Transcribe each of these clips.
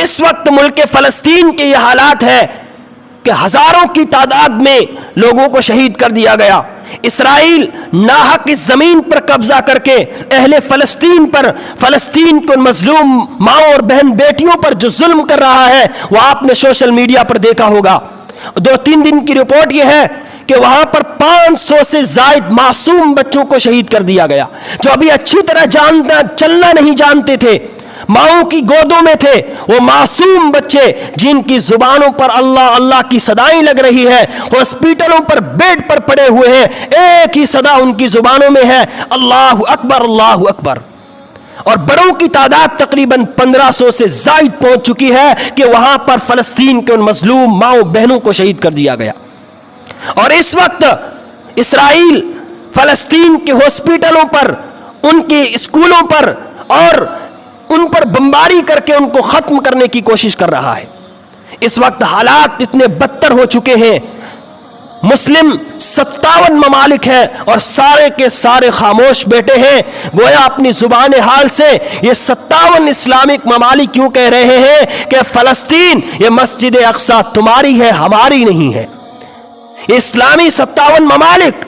اس وقت ملک فلسطین کے یہ حالات ہے کہ ہزاروں کی تعداد میں لوگوں کو شہید کر دیا گیا. اسرائیل ناحق اس زمین پر قبضہ کر کے اہل فلسطین پر، فلسطین کو مظلوم ماں اور بہن بیٹیوں پر جو ظلم کر رہا ہے وہ آپ نے سوشل میڈیا پر دیکھا ہوگا. 2-3 دن کی رپورٹ یہ ہے کہ وہاں پر 500 سے زائد معصوم بچوں کو شہید کر دیا گیا، جو ابھی اچھی طرح چلنا نہیں جانتے تھے، ماؤں کی گودوں میں تھے. وہ معصوم بچے جن کی زبانوں پر اللہ اللہ کی صدائیں لگ رہی ہے، ہاسپٹلوں پر بیڈ پر پڑے ہوئے ہیں، ایک ہی صدا ان کی زبانوں میں ہے، اللہ اکبر اللہ اکبر. اور بڑوں کی تعداد تقریباً 1500 سے زائد پہنچ چکی ہے کہ وہاں پر فلسطین کے ان مظلوم ماؤں بہنوں کو شہید کر دیا گیا. اور اس وقت اسرائیل فلسطین کے ہاسپٹلوں پر، ان کے اسکولوں پر اور ان پر بمباری کر کے ان کو ختم کرنے کی کوشش کر رہا ہے. اس وقت حالات اتنے بدتر ہو چکے ہیں. مسلم 57 ممالک ہیں اور سارے کے سارے خاموش بیٹھے ہیں، گویا اپنی زبان حال سے یہ 57 اسلامک ممالک کیوں کہہ رہے ہیں کہ فلسطین یہ مسجد اقصی تمہاری ہے، ہماری نہیں ہے. اسلامی 57 ممالک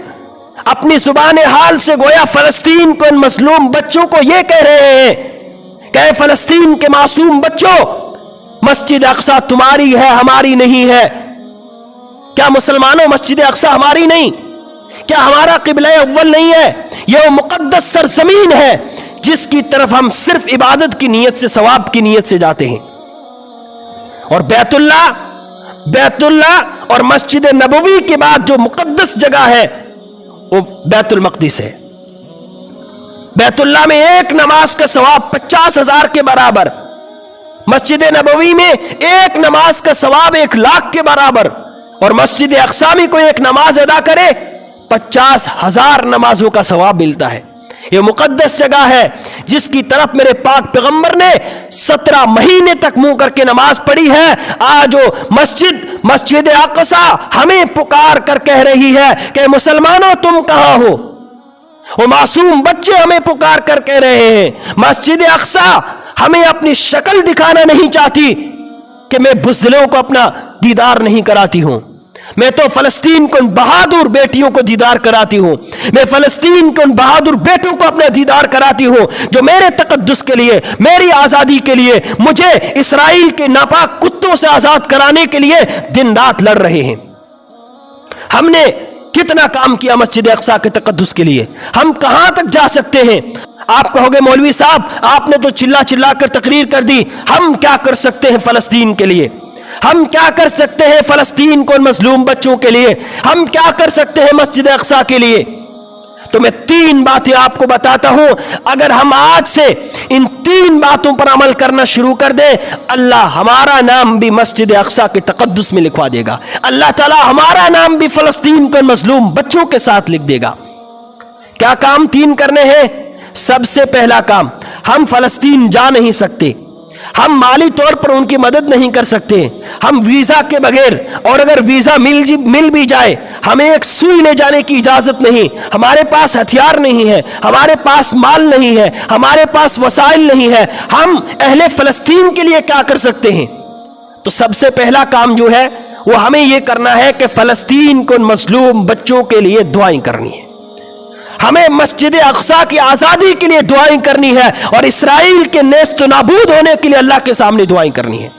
اپنی زبان حال سے گویا فلسطین کو، ان مظلوم بچوں کو یہ کہہ رہے ہیں کہ اے فلسطین کے معصوم بچوں، مسجد اقصی تمہاری ہے، ہماری نہیں ہے. کیا مسلمانوں مسجد اقصی ہماری نہیں؟ کیا ہمارا قبلہ اول نہیں ہے؟ یہ وہ مقدس سرزمین ہے جس کی طرف ہم صرف عبادت کی نیت سے، ثواب کی نیت سے جاتے ہیں. اور بیت اللہ اور مسجد نبوی کے بعد جو مقدس جگہ ہے وہ بیت المقدس ہے. بیت اللہ میں ایک نماز کا ثواب 50,000 کے برابر، مسجد نبوی میں ایک نماز کا ثواب 1,00,000 کے برابر، اور مسجد اقصی میں کوئی ایک نماز ادا کرے 50,000 نمازوں کا ثواب ملتا ہے. یہ مقدس جگہ ہے جس کی طرف میرے پاک پیغمبر نے 17 مہینے تک منہ کر کے نماز پڑھی ہے. آج وہ مسجد اقصی ہمیں پکار کر کہہ رہی ہے کہ مسلمانوں تم کہاں ہو. وہ معصوم بچے ہمیں پکار کر کہہ رہے ہیں مسجد اقصی ہمیں اپنی شکل دکھانا نہیں چاہتی کہ میں بزدلوں کو اپنا دیدار نہیں کراتی ہوں. میں تو فلسطین کو ان بہادر بیٹیوں کو دیدار کراتی ہوں. میں فلسطین کے ان بہادر بیٹوں کو اپنا دیدار کراتی ہوں جو میرے تقدس کے لیے، میری آزادی کے لیے، مجھے اسرائیل کے ناپاک کتوں سے آزاد کرانے کے لیے دن رات لڑ رہے ہیں. ہم نے کتنا کام کیا مسجد اقصی کے تقدس کے لیے، ہم کہاں تک جا سکتے ہیں؟ آپ کہو گے مولوی صاحب آپ نے تو چلا کر تقریر کر دی. ہم کیا کر سکتے ہیں فلسطین کے لیے؟ ہم کیا کر سکتے ہیں فلسطین کو، ان مظلوم بچوں کے لیے؟ ہم کیا کر سکتے ہیں مسجد اقصی کے لیے؟ تو میں 3 باتیں آپ کو بتاتا ہوں. اگر ہم آج سے ان 3 باتوں پر عمل کرنا شروع کر دیں، اللہ ہمارا نام بھی مسجد اقصی کے تقدس میں لکھوا دے گا. اللہ تعالی ہمارا نام بھی فلسطین کو مظلوم بچوں کے ساتھ لکھ دے گا. کیا کام 3 کرنے ہیں؟ سب سے پہلا کام، ہم فلسطین جا نہیں سکتے، ہم مالی طور پر ان کی مدد نہیں کر سکتے، ہم ویزا کے بغیر، اور اگر ویزا مل بھی جائے ہمیں ایک سوئی لے جانے کی اجازت نہیں. ہمارے پاس ہتھیار نہیں ہے، ہمارے پاس مال نہیں ہے، ہمارے پاس وسائل نہیں ہے. ہم اہل فلسطین کے لیے کیا کر سکتے ہیں؟ تو سب سے پہلا کام جو ہے وہ ہمیں یہ کرنا ہے کہ فلسطین کو ان مظلوم بچوں کے لیے دعائیں کرنی ہے. ہمیں مسجد اقصی کی آزادی کے لیے دعائیں کرنی ہے، اور اسرائیل کے نیست و نابود ہونے کے لیے اللہ کے سامنے دعائیں کرنی ہے.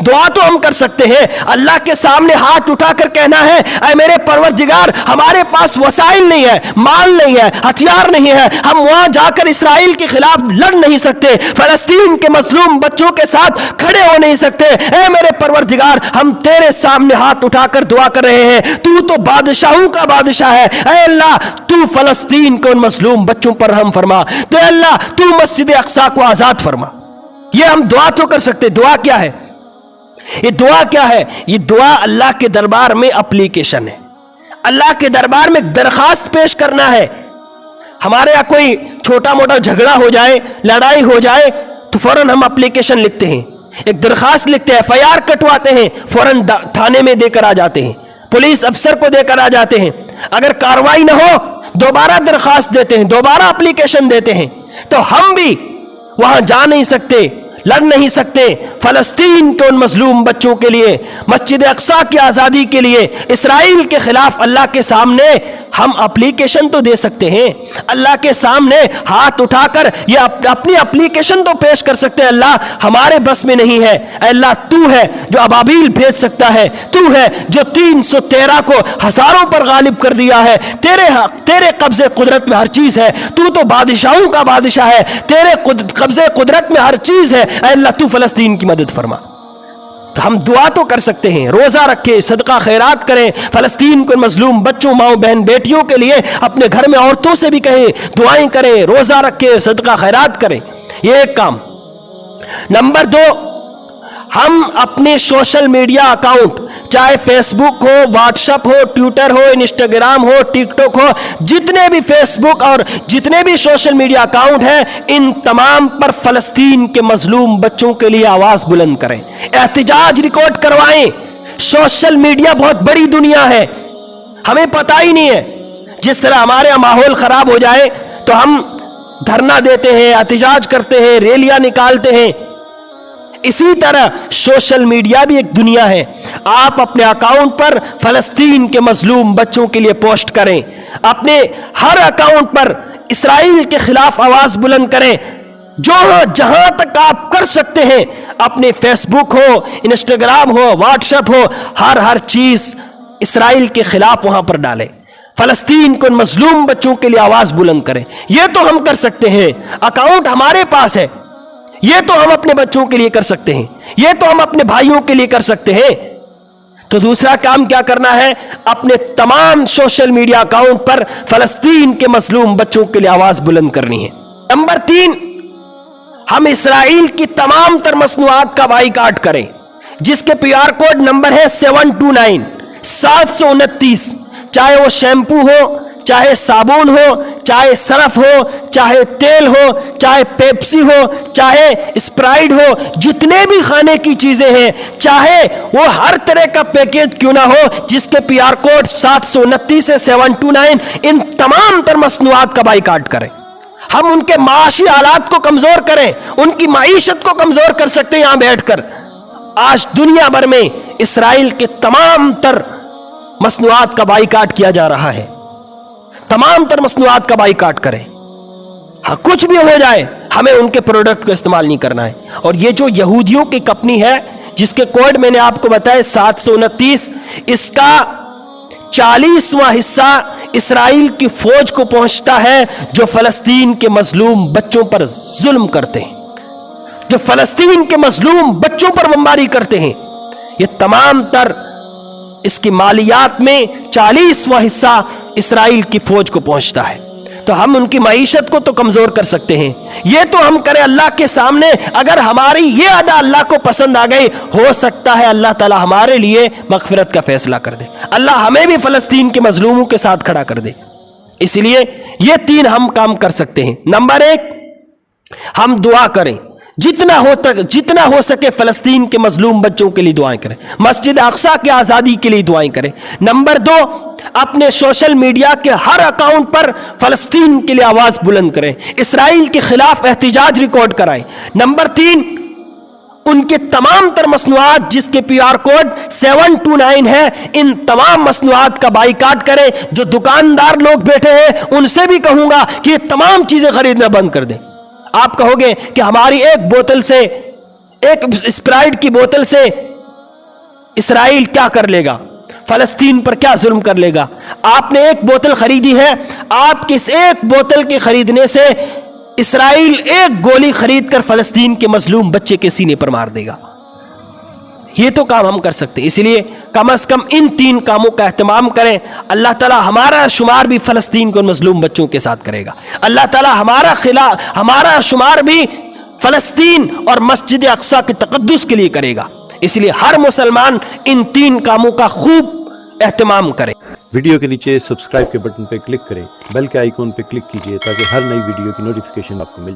دعا تو ہم کر سکتے ہیں، اللہ کے سامنے ہاتھ اٹھا کر کہنا ہے اے میرے پروردگار ہمارے پاس وسائل نہیں ہے، مال نہیں ہے، ہتھیار نہیں ہے، ہم وہاں جا کر اسرائیل کے خلاف لڑ نہیں سکتے، فلسطین کے مظلوم بچوں کے ساتھ کھڑے ہو نہیں سکتے. اے میرے پروردگار ہم تیرے سامنے ہاتھ اٹھا کر دعا کر رہے ہیں، تو بادشاہوں کا بادشاہ ہے. اے اللہ تو فلسطین کو ان مظلوم بچوں پر رحم فرما. تو اے اللہ تو مسجد اقصی کو آزاد فرما. یہ ہم دعا تو کر سکتے. دعا کیا ہے؟ یہ دعا کیا ہے؟ یہ دعا اللہ کے دربار میں اپلیکیشن ہے. اللہ کے دربار میں ایک درخواست پیش کرنا ہے. ہمارے یہاں کوئی چھوٹا موٹا جھگڑا ہو جائے، لڑائی ہو جائے تو فوراً ہم اپلیکیشن لکھتے ہیں، ایک درخواست لکھتے ہیں، FIR کٹواتے ہیں، فوراً تھانے میں دے کر آ جاتے ہیں، پولیس افسر کو دے کر آ جاتے ہیں. اگر کارروائی نہ ہو دوبارہ درخواست دیتے ہیں، دوبارہ اپلیکیشن دیتے ہیں. تو ہم بھی وہاں جا نہیں سکتے، لڑ نہیں سکتے فلسطین کے ان مظلوم بچوں کے لیے، مسجد اقصی کی آزادی کے لیے، اسرائیل کے خلاف اللہ کے سامنے ہم اپلیکیشن تو دے سکتے ہیں، اللہ کے سامنے ہاتھ اٹھا کر یہ اپنی اپلیکیشن تو پیش کر سکتے ہیں، اللہ ہمارے بس میں نہیں ہے، اے اللہ تو ہے جو ابابیل بھیج سکتا ہے، تو ہے جو 313 کو ہزاروں پر غالب کر دیا ہے، تیرے قبضے قدرت میں ہر چیز ہے، تو بادشاہوں کا بادشاہ ہے، تیرے قبضے قدرت میں ہر چیز ہے، اے اللہ تو فلسطین کی مدد فرما۔ تو ہم دعا تو کر سکتے ہیں، روزہ رکھیں، صدقہ خیرات کریں، فلسطین کو مظلوم بچوں، ماؤں بہن بیٹیوں کے لیے اپنے گھر میں عورتوں سے بھی کہیں دعائیں کریں، روزہ رکھیں، صدقہ خیرات کریں، یہ ایک کام۔ نمبر 2، ہم اپنے سوشل میڈیا اکاؤنٹ، چاہے فیس بک ہو، واٹس ایپ ہو، ٹویٹر ہو، انسٹاگرام ہو، ٹک ٹاک ہو، جتنے بھی فیس بک اور جتنے بھی سوشل میڈیا اکاؤنٹ ہیں، ان تمام پر فلسطین کے مظلوم بچوں کے لیے آواز بلند کریں، احتجاج ریکارڈ کروائیں۔ سوشل میڈیا بہت بڑی دنیا ہے، ہمیں پتہ ہی نہیں ہے، جس طرح ہمارے یہاں ماحول خراب ہو جائے تو ہم دھرنا دیتے ہیں، احتجاج کرتے ہیں، ریلیاں نکالتے ہیں، اسی طرح سوشل میڈیا بھی ایک دنیا ہے۔ آپ اپنے اکاؤنٹ پر فلسطین کے مظلوم بچوں کے لیے پوسٹ کریں، اپنے ہر اکاؤنٹ پر اسرائیل کے خلاف آواز بلند کریں، جو جہاں تک آپ کر سکتے ہیں، اپنے فیس بک ہو، انسٹاگرام ہو، واٹس ایپ ہو، ہر چیز اسرائیل کے خلاف وہاں پر ڈالیں، فلسطین کو مظلوم بچوں کے لیے آواز بلند کریں۔ یہ تو ہم کر سکتے ہیں، اکاؤنٹ ہمارے پاس ہے، یہ تو ہم اپنے بچوں کے لیے کر سکتے ہیں، یہ تو ہم اپنے بھائیوں کے لیے کر سکتے ہیں۔ تو دوسرا کام کیا کرنا ہے؟ اپنے تمام سوشل میڈیا اکاؤنٹ پر فلسطین کے مظلوم بچوں کے لیے آواز بلند کرنی ہے۔ نمبر 3، ہم اسرائیل کی تمام تر مصنوعات کا بائیکاٹ کریں، جس کے PR کوڈ نمبر ہے 729 729، چاہے وہ شیمپو ہو، چاہے صابن ہو، چاہے سرف ہو، چاہے تیل ہو، چاہے پیپسی ہو، چاہے اسپرائٹ ہو، جتنے بھی کھانے کی چیزیں ہیں، چاہے وہ ہر طرح کا پیکیج کیوں نہ ہو، جس کے PR کوڈ 729 سے 729، ان تمام تر مصنوعات کا بائیکاٹ کریں۔ ہم ان کے معاشی حالات کو کمزور کریں، ان کی معیشت کو کمزور کر سکتے ہیں یہاں بیٹھ کر۔ آج دنیا بھر میں اسرائیل کے تمام تر مصنوعات کا بائیکاٹ کیا جا رہا ہے، تمام تر مصنوعات کا بائیکاٹ کریں۔ ہاں کچھ بھی ہو جائے، ہمیں ان کے پروڈکٹ کو استعمال نہیں کرنا ہے۔ اور یہ جو یہودیوں کی کمپنی ہے جس کے کوڈ میں نے آپ کو بتایا 729، اس کا 40واں حصہ اسرائیل کی فوج کو پہنچتا ہے، جو فلسطین کے مظلوم بچوں پر ظلم کرتے ہیں، جو فلسطین کے مظلوم بچوں پر بمباری کرتے ہیں۔ یہ تمام تر اس کی مالیات میں 40واں حصہ اسرائیل کی فوج کو پہنچتا ہے۔ تو ہم ان کی معیشت کو تو کمزور کر سکتے ہیں، یہ تو ہم کریں اللہ کے سامنے۔ اگر ہماری یہ ادا اللہ کو پسند آ گئی، ہو سکتا ہے اللہ تعالی ہمارے لیے مغفرت کا فیصلہ کر دے، اللہ ہمیں بھی فلسطین کے مظلوموں کے ساتھ کھڑا کر دے۔ اس لیے یہ 3 ہم کام کر سکتے ہیں۔ نمبر 1، ہم دعا کریں، جتنا ہو سکے فلسطین کے مظلوم بچوں کے لیے دعائیں کریں، مسجد اقصی کی آزادی کے لیے دعائیں کریں۔ نمبر 2، اپنے سوشل میڈیا کے ہر اکاؤنٹ پر فلسطین کے لیے آواز بلند کریں، اسرائیل کے خلاف احتجاج ریکارڈ کرائیں۔ نمبر 3، ان کے تمام تر مصنوعات جس کے PR کوڈ 729 ہے، ان تمام مصنوعات کا بائیکاٹ کریں۔ جو دکاندار لوگ بیٹھے ہیں ان سے بھی کہوں گا کہ یہ تمام چیزیں خریدنا بند کر دیں۔ آپ کہو گے کہ ہماری ایک بوتل سے، ایک اسپرائٹ کی بوتل سے اسرائیل کیا کر لے گا، فلسطین پر کیا ظلم کر لے گا؟ آپ نے ایک بوتل خریدی ہے، آپ کس ایک بوتل کے خریدنے سے اسرائیل ایک گولی خرید کر فلسطین کے مظلوم بچے کے سینے پر مار دے گا۔ یہ تو کام ہم کر سکتے، اس لیے کم از کم ان 3 کاموں کا اہتمام کریں۔ اللہ تعالی ہمارا شمار بھی فلسطین کو مظلوم بچوں کے ساتھ کرے گا، اللہ تعالی ہمارا شمار بھی فلسطین اور مسجد اقصی کے تقدس کے لیے کرے گا۔ اس لیے ہر مسلمان ان 3 کاموں کا خوب اہتمام کرے۔ ویڈیو کے نیچے سبسکرائب کے بٹن پہ کلک کریں، بیل کے آئیکن پہ کلک کیجئے تاکہ ہر نئی ویڈیو کی نوٹیفیکیشن آپ کو مل جائے۔